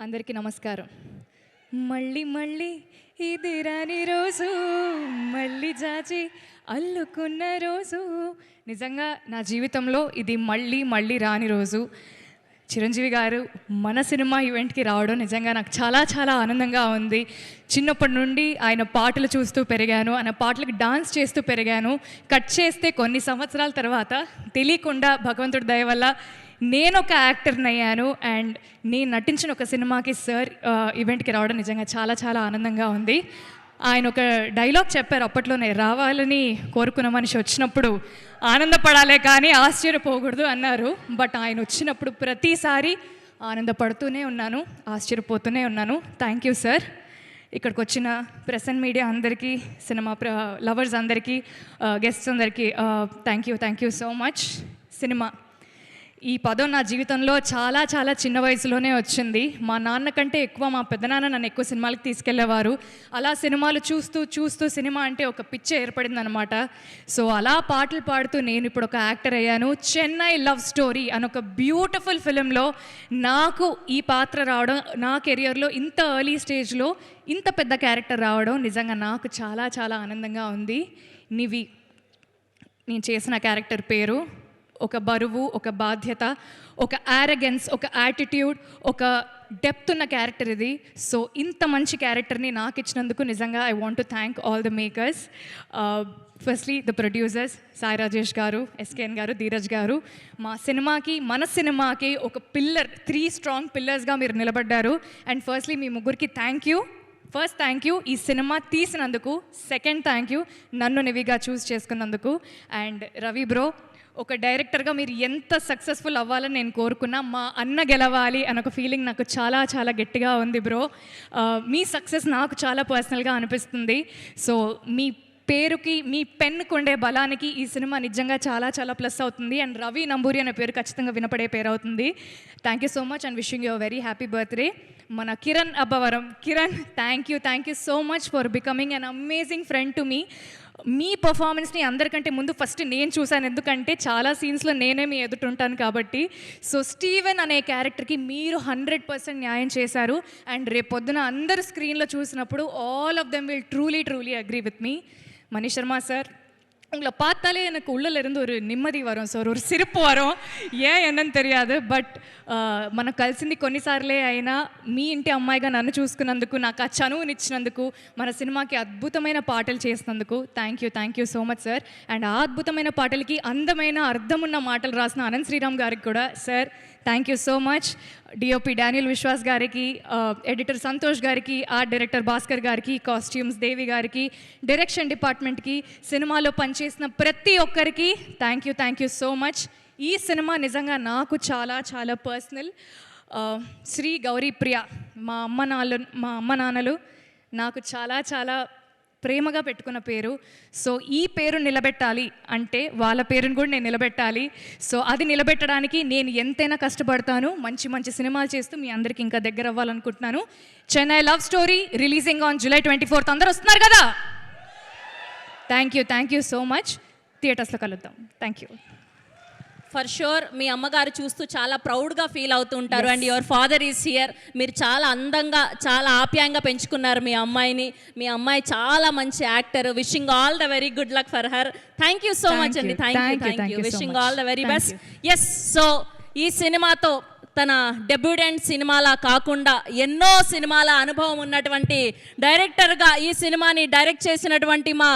అందరికీ నమస్కారం. మళ్ళీ మళ్ళీ ఇది రాని రోజు, మళ్ళీ జాజి అల్లుకున్న రోజు. నిజంగా నా జీవితంలో ఇది మళ్ళీ మళ్ళీ రాని రోజు. చిరంజీవి గారు మన సినిమా ఈవెంట్కి రావడం నిజంగా నాకు చాలా చాలా ఆనందంగా ఉంది. చిన్నప్పటి నుండి ఆయన పాటలు చూస్తూ పెరిగాను, ఆయన పాటలకు డాన్స్ చేస్తూ పెరిగాను. కట్ చేస్తే కొన్ని సంవత్సరాల తర్వాత తెలియకుండా భగవంతుడి దయ వల్ల నేను ఒక యాక్టర్ని అయ్యాను. అండ్ నేను నటించిన ఒక సినిమాకి సార్ ఈవెంట్కి రావడం నిజంగా చాలా చాలా ఆనందంగా ఉంది. ఆయన ఒక డైలాగ్ చెప్పారు అప్పట్లోనే, రావాలని కోరుకున్న మనిషి వచ్చినప్పుడు ఆనందపడాలే కానీ ఆశ్చర్యపోకూడదు అన్నారు. బట్ ఆయన వచ్చినప్పుడు ప్రతిసారి ఆనందపడుతూనే ఉన్నాను, ఆశ్చర్యపోతూనే ఉన్నాను. Thank you sir. ఇక్కడికి వచ్చిన ప్రెస్ అండ్ మీడియా అందరికీ, సినిమా లవర్స్ అందరికీ, గెస్ట్స్ అందరికీ thank you so much. Cinema ఈ పదం నా జీవితంలో చాలా చాలా చిన్న వయసులోనే వచ్చింది. మా నాన్న కంటే ఎక్కువ మా పెద్దనాన్న నన్ను ఎక్కువ సినిమాలకు తీసుకెళ్లేవారు. అలా సినిమాలు చూస్తూ చూస్తూ సినిమా అంటే ఒక పిచ్చి ఏర్పడింది అనమాట. సో అలా పాటలు పాడుతూ నేను ఇప్పుడు ఒక యాక్టర్ అయ్యాను. చెన్నై లవ్ స్టోరీ అని ఒక బ్యూటిఫుల్ ఫిలింలో నాకు ఈ పాత్ర రావడం, నా కెరియర్లో ఇంత ఎర్లీ స్టేజ్లో ఇంత పెద్ద క్యారెక్టర్ రావడం నిజంగా నాకు చాలా చాలా ఆనందంగా ఉంది. నివి నేను చేసిన క్యారెక్టర్ పేరు. ఒక బరువు, ఒక బాధ్యత, ఒక యారగెన్స్, ఒక యాటిట్యూడ్, ఒక డెప్త్ ఉన్న క్యారెక్టర్ ఇది. సో ఇంత మంచి క్యారెక్టర్ని నాకు ఇచ్చినందుకు నిజంగా I want to thank all the makers. Firstly the producers Sai Rajesh గారు, ఎస్కేఎన్ గారు, ధీరజ్ గారు. మన సినిమాకి ఒక పిల్లర్, 3 స్ట్రాంగ్ పిల్లర్స్గా మీరు నిలబడ్డారు. అండ్ ఫస్ట్లీ మీ ముగ్గురికి ఫస్ట్ థ్యాంక్ యూ ఈ సినిమా తీసినందుకు. సెకండ్ థ్యాంక్ యూ నన్ను నివిగా చూస్ చేసుకున్నందుకు. అండ్ రవి బ్రో, ఒక డైరెక్టర్గా మీరు ఎంత సక్సెస్ఫుల్ అవ్వాలని నేను కోరుకున్నా, మా అన్న గెలవాలి అన్న ఒక ఫీలింగ్ నాకు చాలా చాలా గట్టిగా ఉంది బ్రో. మీ సక్సెస్ నాకు చాలా పర్సనల్గా అనిపిస్తుంది. సో మీ పేరుకి, మీ పెన్నుకు ఉండే బలానికి ఈ సినిమా నిజంగా చాలా చాలా ప్లస్ అవుతుంది. అండ్ రవి నంబూరి అనే పేరు ఖచ్చితంగా వినపడే పేరు అవుతుంది. Thank you so much and wishing you very happy birthday. మన Kiran Abbavaram, Kiran thank you so much for becoming an amazing friend to me. మీ పర్ఫార్మెన్స్ని అందరికంటే ముందు ఫస్ట్ నేను చూశాను, ఎందుకంటే చాలా సీన్స్లో నేనే మీ ఎదుటుంటాను కాబట్టి. సో స్టీవెన్ అనే క్యారెక్టర్కి మీరు 100% న్యాయం చేశారు. అండ్ రేపొద్దున అందరు స్క్రీన్లో చూసినప్పుడు all of them will truly agree with me. Manish Sharma sir, உங்களை பார்த்தாலே எனக்கு உள்ளே இருந்து ஒரு நிம்மதி வரும் சார், ஒரு சிரிப்பு வரும். ஏன் என்னன்னு தெரியாது. బట్ మనం కలిసింది కొన్నిసార్లే అయినా మీ ఇంటి అమ్మాయిగా నన్ను చూసుకున్నందుకు, నాకు ఆ చనువునిచ్చినందుకు, మన సినిమాకి అద్భుతమైన పాటలు చేసినందుకు thank you so much sir. And ఆ అద్భుతమైన పాటలకి అందమైన అర్థమున్న మాటలు రాసిన అనంత్ శ్రీరామ్ గారికి కూడా sir thank you so much. DOP Daniel Vishwas గారికి, ఎడిటర్ సంతోష్ గారికి, ఆర్ట్ డైరెక్టర్ భాస్కర్ గారికి, కాస్ట్యూమ్స్ దేవి గారికి, డైరెక్షన్ డిపార్ట్మెంట్కి, సినిమాలో పనిచేసిన ప్రతి ఒక్కరికి థ్యాంక్ యూ సో మచ్. ఈ సినిమా నిజంగా నాకు చాలా చాలా పర్సనల్. శ్రీ గౌరీ ప్రియ, మా అమ్మ నాన్నలు నాకు చాలా చాలా ప్రేమగా పెట్టుకున్న పేరు. సో ఈ పేరు నిలబెట్టాలి అంటే వాళ్ళ పేరుని కూడా నేను నిలబెట్టాలి. సో అది నిలబెట్టడానికి నేను ఎంతైనా కష్టపడతాను. మంచి సినిమాలు చేస్తూ మీ అందరికీ ఇంకా దగ్గర అవ్వాలనుకుంటున్నాను. Chennai love story releasing on July 24th. అందరూ వస్తున్నారు కదా? Thank you so much. థియేటర్స్లో కలుద్దాం. Thank you. ఫర్ షూర్ మీ అమ్మగారు చూస్తూ చాలా ప్రౌడ్గా ఫీల్ అవుతుంటారు. And your father is here. మీరు చాలా అందంగా, చాలా ఆప్యాయంగా పెంచుకున్నారు మీ అమ్మాయిని. మీ అమ్మాయి చాలా మంచి actor. Wishing all the very good luck for her. Thank you so much అండి. Thank you. Wishing all the very best. Yes, so ఈ సినిమాతో తన డెబ్యూటెంట్ సినిమాలా కాకుండా ఎన్నో సినిమాల అనుభవం ఉన్నటువంటి డైరెక్టర్గా ఈ సినిమాని డైరెక్ట్ చేసినటువంటి మా